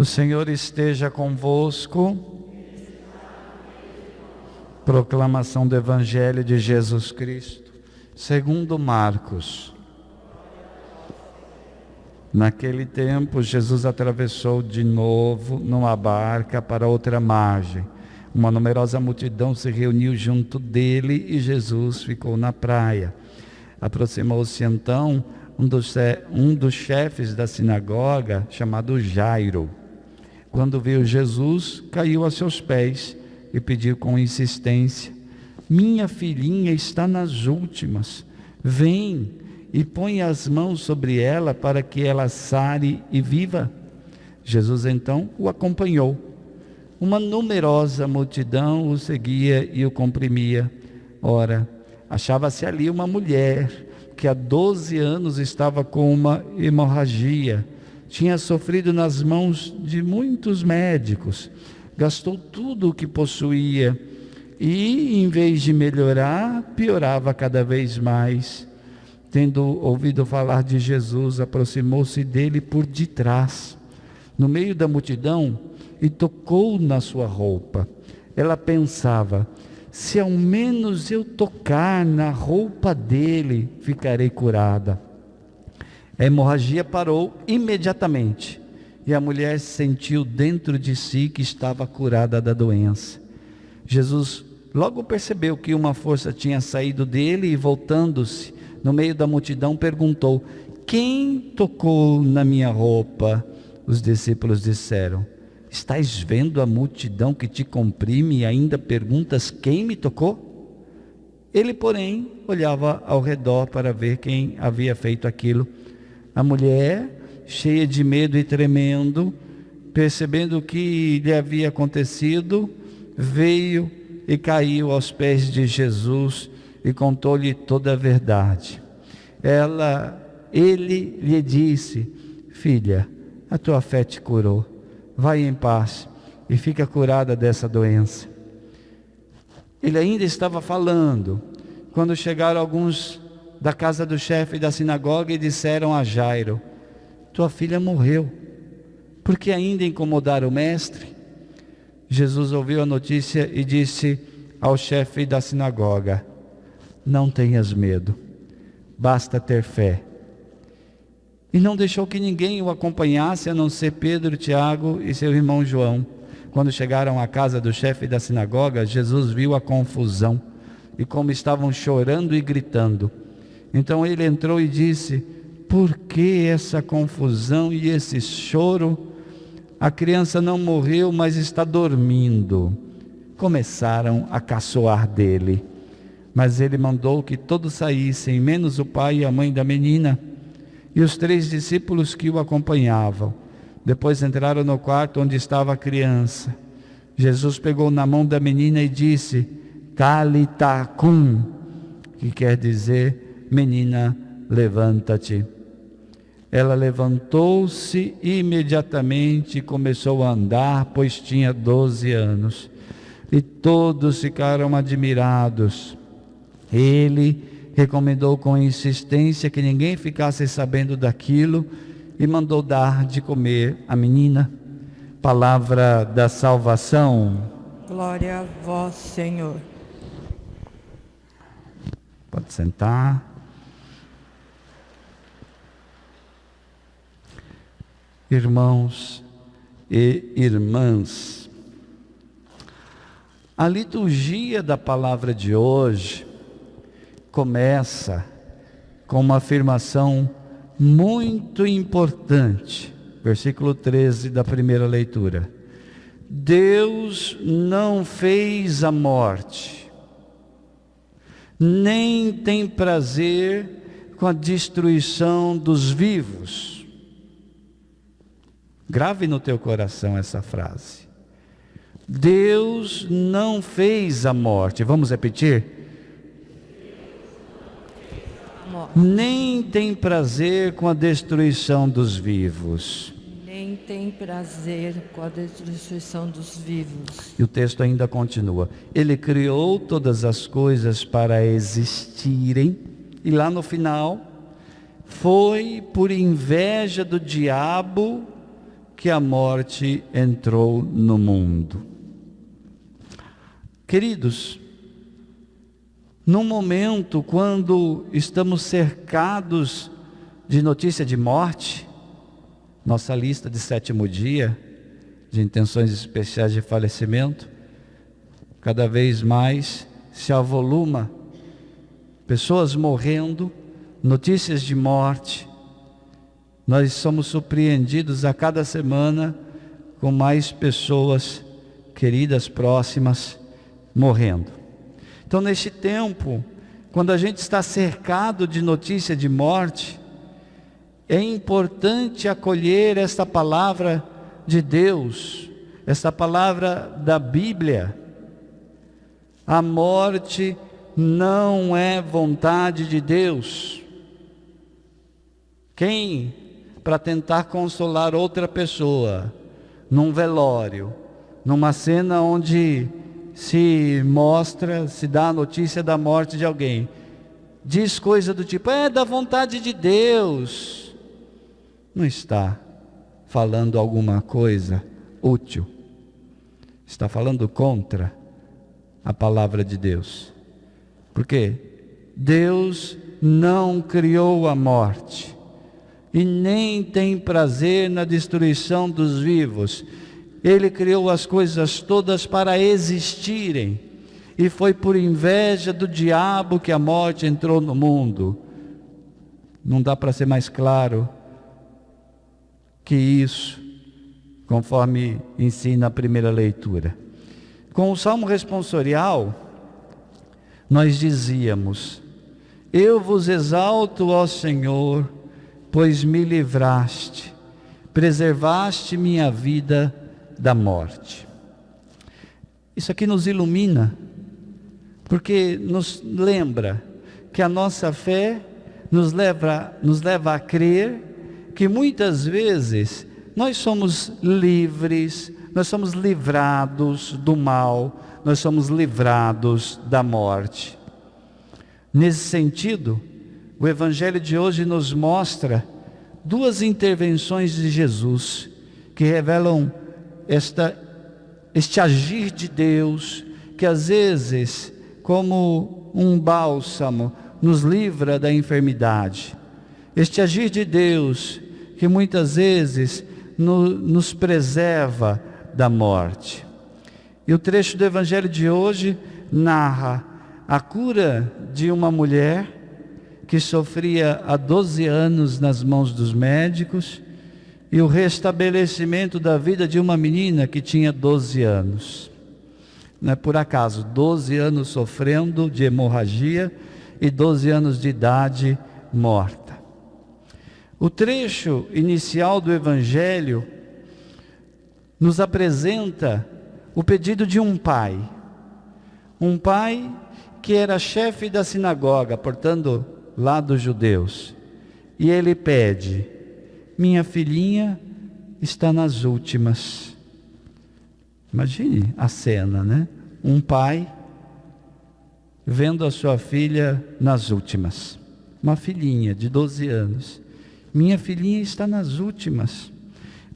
O Senhor esteja convosco. Proclamação do Evangelho de Jesus Cristo, segundo Marcos. Naquele tempo, Jesus atravessou de novo numa barca para outra margem. Uma numerosa multidão se reuniu junto dele e Jesus ficou na praia. Aproximou-se então um dos chefes da sinagoga, chamado Jairo. Quando viu Jesus, caiu a seus pés e pediu com insistência: minha filhinha está nas últimas. Vem e põe as mãos sobre ela para que ela sare e viva. Jesus então o acompanhou. Uma numerosa multidão o seguia e o comprimia. Ora, achava-se ali uma mulher que há 12 anos estava com uma hemorragia. Tinha sofrido nas mãos de muitos médicos, gastou tudo o que possuía e, em vez de melhorar, piorava cada vez mais. Tendo ouvido falar de Jesus, aproximou-se dele por detrás, no meio da multidão, e tocou na sua roupa. Ela pensava: se ao menos eu tocar na roupa dele, ficarei curada. A hemorragia parou imediatamente, e a mulher sentiu dentro de si que estava curada da doença. Jesus logo percebeu que uma força tinha saído dele e, voltando-se no meio da multidão, perguntou: quem tocou na minha roupa? Os discípulos disseram: estás vendo a multidão que te comprime e ainda perguntas quem me tocou? Ele, porém, olhava ao redor para ver quem havia feito aquilo. A mulher, cheia de medo e tremendo, percebendo o que lhe havia acontecido, veio e caiu aos pés de Jesus e contou-lhe toda a verdade. Ele lhe disse: filha, a tua fé te curou. Vai em paz e fica curada dessa doença. Ele ainda estava falando quando chegaram alguns da casa do chefe da sinagoga e disseram a Jairo: tua filha morreu, por que ainda incomodar o mestre? Jesus ouviu a notícia e disse ao chefe da sinagoga: não tenhas medo, basta ter fé. E não deixou que ninguém o acompanhasse, a não ser Pedro, Tiago e seu irmão João. Quando chegaram à casa do chefe da sinagoga, Jesus viu a confusão e como estavam chorando e gritando. Então ele entrou e disse: por que essa confusão e esse choro? A criança não morreu, mas está dormindo. Começaram a caçoar dele. Mas ele mandou que todos saíssem, menos o pai e a mãe da menina, e os 3 discípulos que o acompanhavam. Depois entraram no quarto onde estava a criança. Jesus pegou na mão da menina e disse: Talitá cum, que quer dizer: menina, levanta-te. Ela levantou-se imediatamente e começou a andar, pois tinha 12 anos. E todos ficaram admirados. Ele recomendou com insistência que ninguém ficasse sabendo daquilo e mandou dar de comer à menina. Palavra da salvação. Glória a vós, Senhor. Pode sentar. Irmãos e irmãs, a liturgia da palavra de hoje começa com uma afirmação muito importante, versículo 13 da primeira leitura: Deus não fez a morte, nem tem prazer com a destruição dos vivos. Grave no teu coração essa frase. Deus não fez a morte. Vamos repetir? Nem tem prazer com a destruição dos vivos. Nem tem prazer com a destruição dos vivos. E o texto ainda continua: Ele criou todas as coisas para existirem. E lá no final: foi por inveja do diabo que a morte entrou no mundo. Queridos, num momento quando estamos cercados de notícia de morte, nossa lista de 7º dia, de intenções especiais de falecimento, cada vez mais se avoluma, pessoas morrendo, notícias de morte. Nós somos surpreendidos a cada semana com mais pessoas queridas, próximas, morrendo. Então, neste tempo, quando a gente está cercado de notícia de morte, é importante acolher esta palavra de Deus, esta palavra da Bíblia. A morte não é vontade de Deus. Quem, para tentar consolar outra pessoa, num velório, numa cena onde se mostra, se dá a notícia da morte de alguém, diz coisa do tipo, é da vontade de Deus, não está falando alguma coisa útil, está falando contra a palavra de Deus. Porque Deus não criou a morte e nem tem prazer na destruição dos vivos. Ele criou as coisas todas para existirem, e foi por inveja do diabo que a morte entrou no mundo. Não dá para ser mais claro que isso, conforme ensina a primeira leitura. Com o Salmo responsorial, nós dizíamos: eu vos exalto, ó Senhor, pois me livraste, preservaste minha vida da morte. Isso aqui nos ilumina, porque nos lembra que a nossa fé nos leva a crer que muitas vezes nós somos livres, nós somos livrados do mal, nós somos livrados da morte. Nesse sentido, o Evangelho de hoje nos mostra 2 intervenções de Jesus que revelam este agir de Deus, que às vezes, como um bálsamo, nos livra da enfermidade. Este agir de Deus, que muitas vezes nos preserva da morte. E o trecho do Evangelho de hoje narra a cura de uma mulher que sofria há 12 anos nas mãos dos médicos, e o restabelecimento da vida de uma menina que tinha 12 anos. Não é por acaso, 12 anos sofrendo de hemorragia e 12 anos de idade morta. O trecho inicial do Evangelho nos apresenta o pedido de um pai que era chefe da sinagoga, portanto, lá dos judeus, e ele pede: minha filhinha está nas últimas. Imagine a cena, né? Um pai vendo a sua filha nas últimas, uma filhinha de 12 anos, minha filhinha está nas últimas,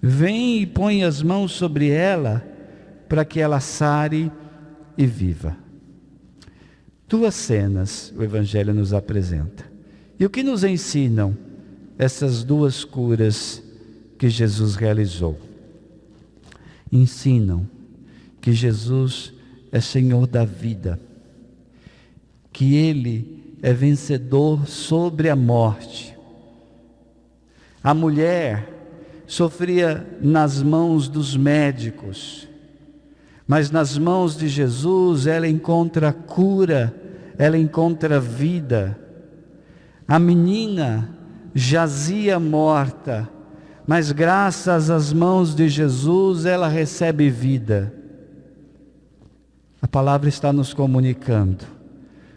vem e põe as mãos sobre ela, para que ela sare e viva. 2 cenas o Evangelho nos apresenta. E o que nos ensinam essas 2 curas que Jesus realizou? Ensinam que Jesus é Senhor da vida, que Ele é vencedor sobre a morte. A mulher sofria nas mãos dos médicos, mas nas mãos de Jesus ela encontra cura, ela encontra vida. A menina jazia morta, mas graças às mãos de Jesus ela recebe vida. A palavra está nos comunicando: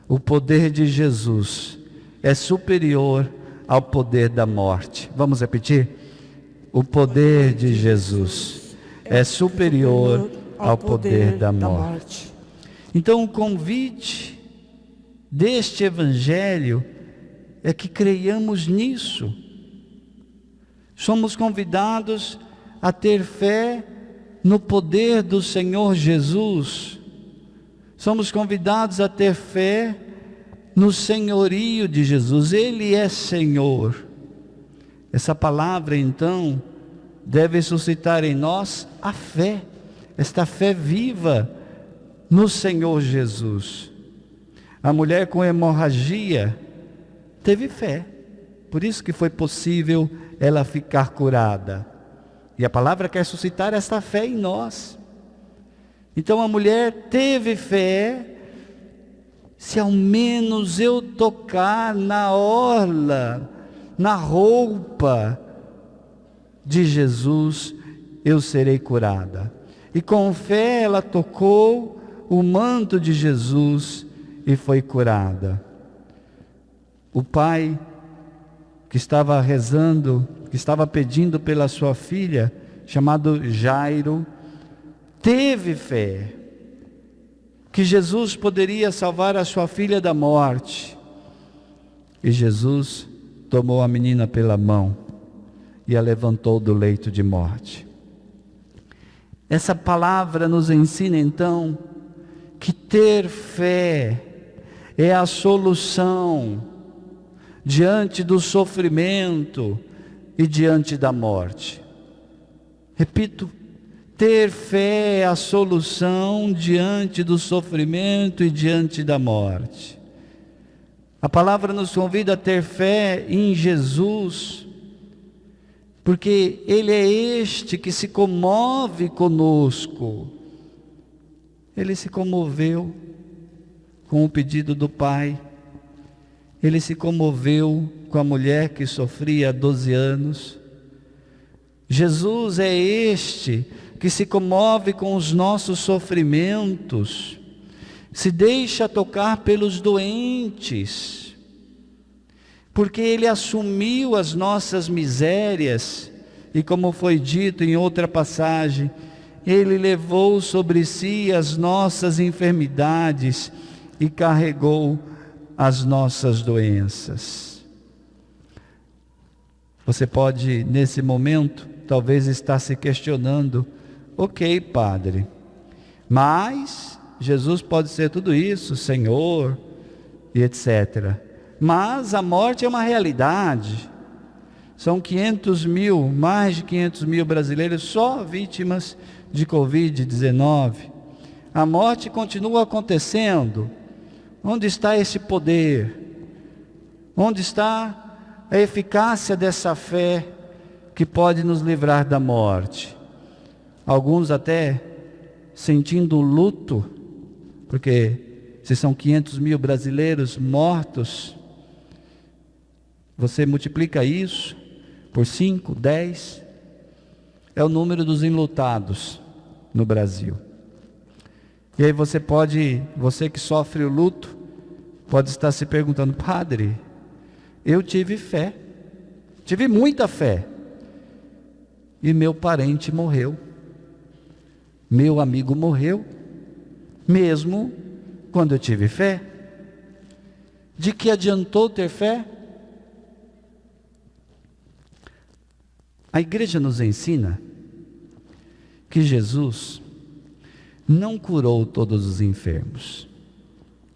o poder de Jesus é superior ao poder da morte. Vamos repetir? O poder de Jesus é superior ao poder da morte. Então o convite deste Evangelho é que creiamos nisso. Somos convidados a ter fé no poder do Senhor Jesus. Somos convidados a ter fé no senhorio de Jesus. Ele é Senhor. Essa palavra, então, deve suscitar em nós a fé, esta fé viva no Senhor Jesus. A mulher com hemorragia teve fé, por isso que foi possível ela ficar curada. E a palavra quer suscitar esta fé em nós. Então a mulher teve fé: se ao menos eu tocar na orla, na roupa de Jesus, eu serei curada. E com fé ela tocou o manto de Jesus e foi curada. O pai que estava rezando, que estava pedindo pela sua filha, chamado Jairo, teve fé que Jesus poderia salvar a sua filha da morte. E Jesus tomou a menina pela mão e a levantou do leito de morte. Essa palavra nos ensina então que ter fé é a solução diante do sofrimento e diante da morte. Repito, ter fé é a solução diante do sofrimento e diante da morte. A palavra nos convida a ter fé em Jesus, porque Ele é este que se comove conosco. Ele se comoveu com o pedido do Pai. Ele se comoveu com a mulher que sofria há 12 anos. Jesus é este que se comove com os nossos sofrimentos, se deixa tocar pelos doentes, porque Ele assumiu as nossas misérias, e como foi dito em outra passagem, Ele levou sobre si as nossas enfermidades e carregou as nossas doenças. Você pode, nesse momento, talvez estar se questionando: ok, Padre, mas Jesus pode ser tudo isso, Senhor, e etc. Mas a morte é uma realidade. São 500 mil, mais de 500 mil brasileiros só vítimas de Covid-19. A morte continua acontecendo. Onde está esse poder? Onde está a eficácia dessa fé que pode nos livrar da morte? Alguns até sentindo luto, porque se são 500 mil brasileiros mortos, você multiplica isso por 5, 10, é o número dos enlutados no Brasil. E aí você que sofre o luto, pode estar se perguntando: Padre, eu tive fé, tive muita fé, e meu parente morreu, meu amigo morreu, mesmo quando eu tive fé. De que adiantou ter fé? A igreja nos ensina que Jesus não curou todos os enfermos.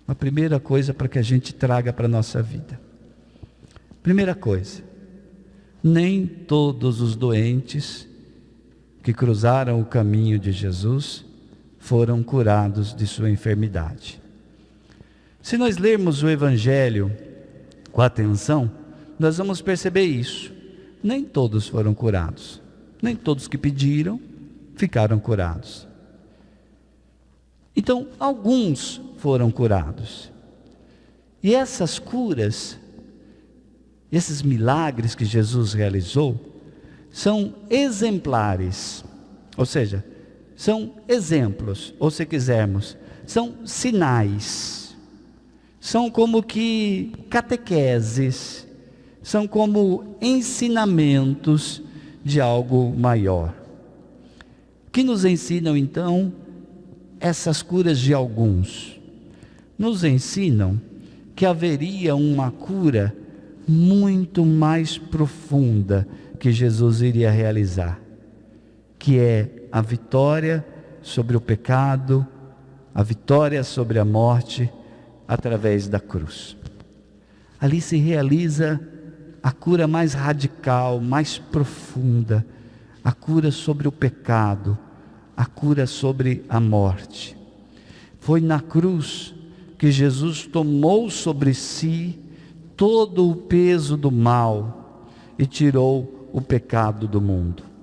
A primeira coisa para que a gente traga para a nossa vida. Primeira coisa, nem todos os doentes que cruzaram o caminho de Jesus foram curados de sua enfermidade. Se nós lermos o Evangelho com atenção, nós vamos perceber isso. Nem todos foram curados. Nem todos que pediram ficaram curados. Então, alguns foram curados. E essas curas, esses milagres que Jesus realizou, são exemplares. Ou seja, são exemplos, ou se quisermos, são sinais. São como que catequeses, são como ensinamentos de algo maior. Que nos ensinam então essas curas de alguns? Nos ensinam que haveria uma cura muito mais profunda que Jesus iria realizar. que é a vitória sobre o pecado, a vitória sobre a morte, através da cruz. Ali se realiza a cura mais radical, mais profunda, a cura sobre o pecado, a cura sobre a morte. Foi na cruz que Jesus tomou sobre si todo o peso do mal e tirou o pecado do mundo.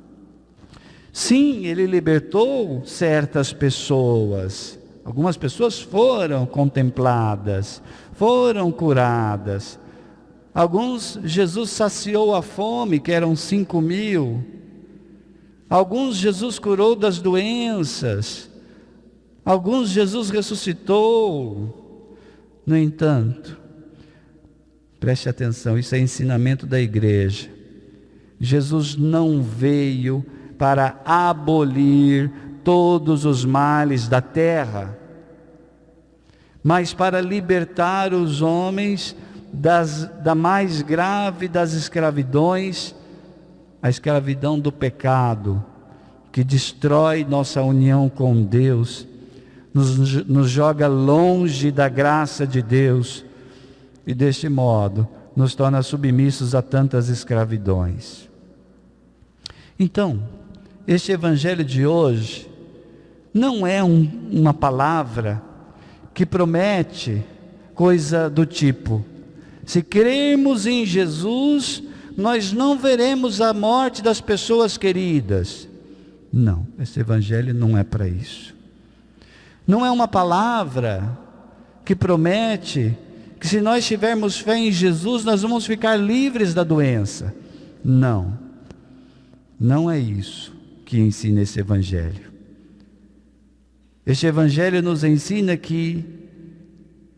Sim, ele libertou certas pessoas. Algumas pessoas foram contempladas, foram curadas. Alguns, Jesus saciou a fome, que eram 5.000. Alguns, Jesus curou das doenças. Alguns, Jesus ressuscitou. No entanto, preste atenção, isso é ensinamento da igreja. Jesus não veio para abolir todos os males da terra, mas para libertar os homens da mais grave das escravidões, a escravidão do pecado, que destrói nossa união com Deus, nos joga longe da graça de Deus e deste modo nos torna submissos a tantas escravidões. Então, este evangelho de hoje não é uma palavra que promete coisa do tipo: se crermos em Jesus, nós não veremos a morte das pessoas queridas. Não, esse evangelho não é para isso. Não é uma palavra que promete que se nós tivermos fé em Jesus, nós vamos ficar livres da doença. Não, não é isso que ensina esse evangelho. Este evangelho nos ensina que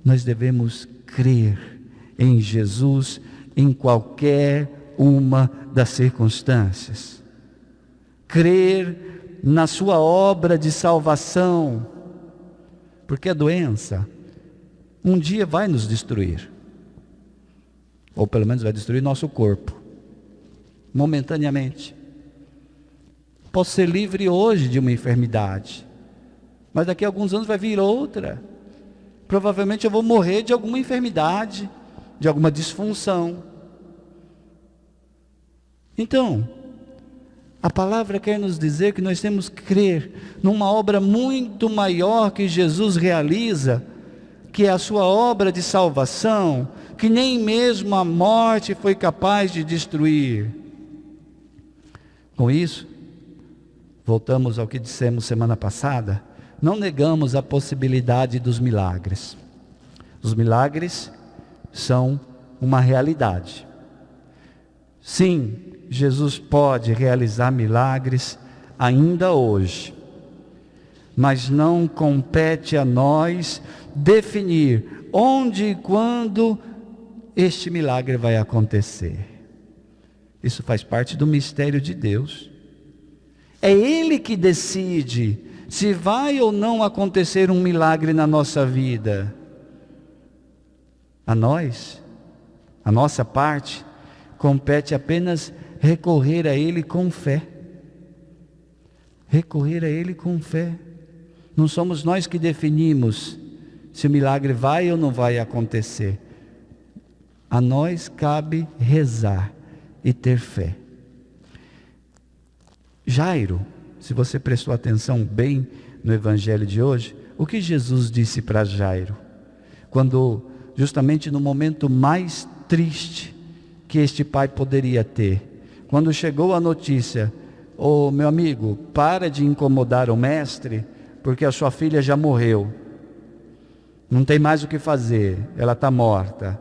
nós devemos crer em Jesus em qualquer uma das circunstâncias. Crer na sua obra de salvação, porque a doença um dia vai nos destruir, ou pelo menos vai destruir nosso corpo, momentaneamente. Posso ser livre hoje de uma enfermidade, mas daqui a alguns anos vai vir outra. Provavelmente eu vou morrer de alguma enfermidade, de alguma disfunção. Então, a palavra quer nos dizer que nós temos que crer numa obra muito maior que Jesus realiza, que é a sua obra de salvação, que nem mesmo a morte foi capaz de destruir. Com isso, voltamos ao que dissemos semana passada, não negamos a possibilidade dos milagres. Os milagres são uma realidade. Sim, Jesus pode realizar milagres ainda hoje, mas não compete a nós definir onde e quando este milagre vai acontecer. Isso faz parte do mistério de Deus. É Ele que decide se vai ou não acontecer um milagre na nossa vida. A nós, a nossa parte, compete apenas recorrer a Ele com fé. Recorrer a Ele com fé. Não somos nós que definimos se o milagre vai ou não vai acontecer. A nós cabe rezar e ter fé. Jairo, se você prestou atenção bem no evangelho de hoje, o que Jesus disse para Jairo? Quando, justamente no momento mais triste que este pai poderia ter, quando chegou a notícia: ô meu amigo, para de incomodar o mestre, porque a sua filha já morreu. Não tem mais o que fazer, ela está morta.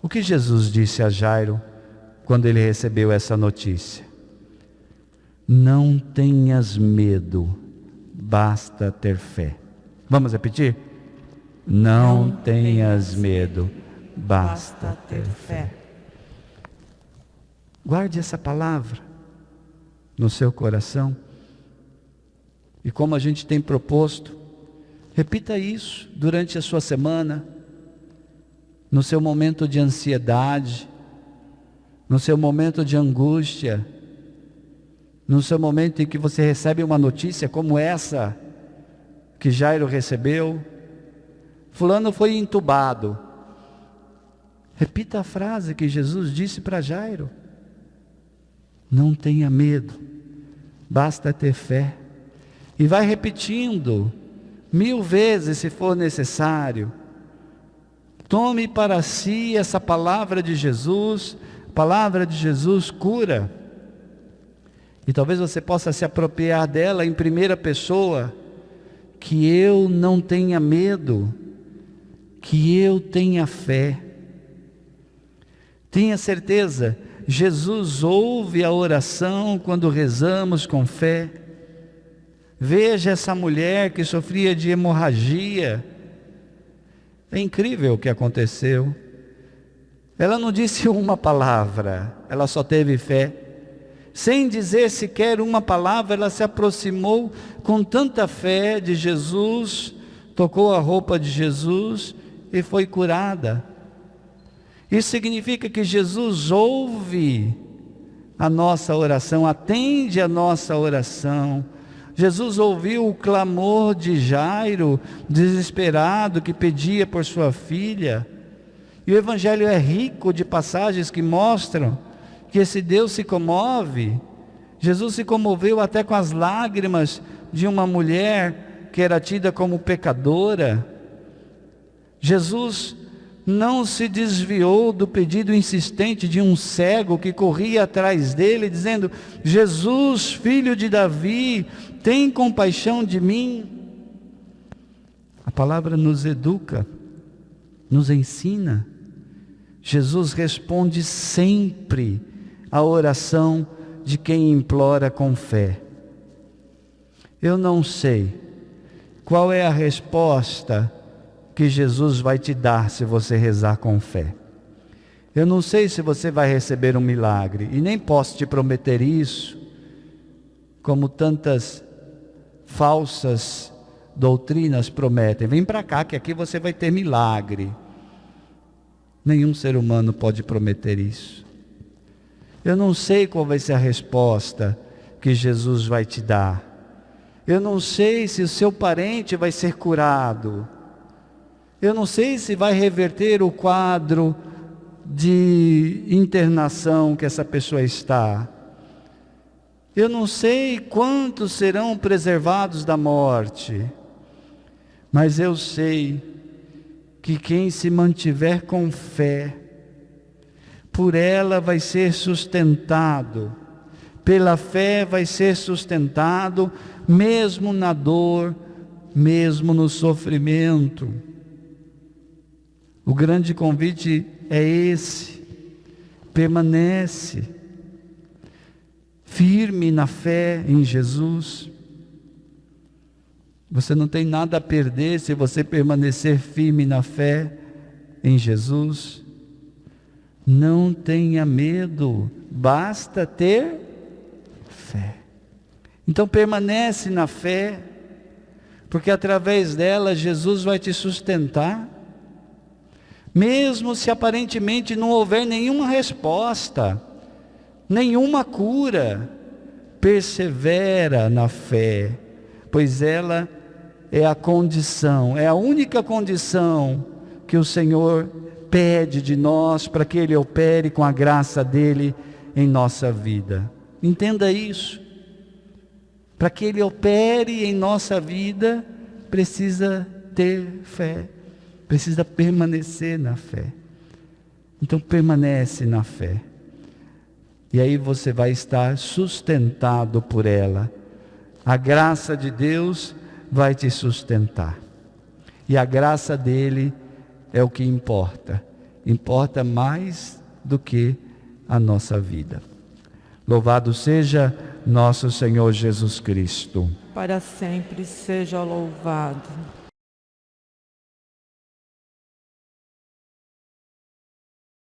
O que Jesus disse a Jairo quando ele recebeu essa notícia? Não tenhas medo, basta ter fé. Vamos repetir? Não tenhas medo, basta ter fé. Guarde essa palavra no seu coração. E como a gente tem proposto, repita isso durante a sua semana, no seu momento de ansiedade, no seu momento de angústia. no seu momento em que você recebe uma notícia como essa que Jairo recebeu, fulano foi entubado. Repita a frase que Jesus disse para Jairo: não tenha medo, basta ter fé. E vai repetindo 1000 vezes se for necessário. Tome para si essa palavra de Jesus. A palavra de Jesus cura. E talvez você possa se apropriar dela em primeira pessoa. Que eu não tenha medo, que eu tenha fé. Tenha certeza, Jesus ouve a oração quando rezamos com fé. Veja essa mulher que sofria de hemorragia. É incrível o que aconteceu. Ela não disse uma palavra, ela só teve fé. Sem dizer sequer uma palavra, ela se aproximou com tanta fé de Jesus, tocou a roupa de Jesus e foi curada. Isso significa que Jesus ouve a nossa oração, atende a nossa oração. Jesus ouviu o clamor de Jairo, desesperado, que pedia por sua filha. E o Evangelho é rico de passagens que mostram que esse Deus se comove. Jesus se comoveu até com as lágrimas de uma mulher que era tida como pecadora. Jesus não se desviou do pedido insistente de um cego que corria atrás dele, dizendo: Jesus, filho de Davi, tem compaixão de mim. A palavra nos educa, nos ensina. Jesus responde sempre à oração de quem implora com fé. Eu não sei qual é a resposta que Jesus vai te dar se você rezar com fé. Eu não sei se você vai receber um milagre, e nem posso te prometer isso, como tantas falsas doutrinas prometem. Vem para cá que aqui você vai ter milagre. Nenhum ser humano pode prometer isso. Eu não sei qual vai ser a resposta que Jesus vai te dar. Eu não sei se o seu parente vai ser curado. Eu não sei se vai reverter o quadro de internação que essa pessoa está. Eu não sei quantos serão preservados da morte. Mas eu sei que quem se mantiver com fé, por ela vai ser sustentado. Pela fé vai ser sustentado, mesmo na dor, mesmo no sofrimento. O grande convite é esse: permanece firme na fé em Jesus. Você não tem nada a perder se você permanecer firme na fé em Jesus. Não tenha medo, basta ter fé. Então permanece na fé, porque através dela Jesus vai te sustentar. Mesmo se aparentemente não houver nenhuma resposta, nenhuma cura, persevera na fé, pois ela é a condição, é a única condição que o Senhor pede de nós para que Ele opere com a graça dEle em nossa vida. Entenda isso. Para que Ele opere em nossa vida, precisa ter fé. Precisa permanecer na fé. Então permanece na fé. E aí você vai estar sustentado por ela. A graça de Deus vai te sustentar. E a graça dele é o que importa. Importa mais do que a nossa vida. Louvado seja nosso Senhor Jesus Cristo. Para sempre seja louvado.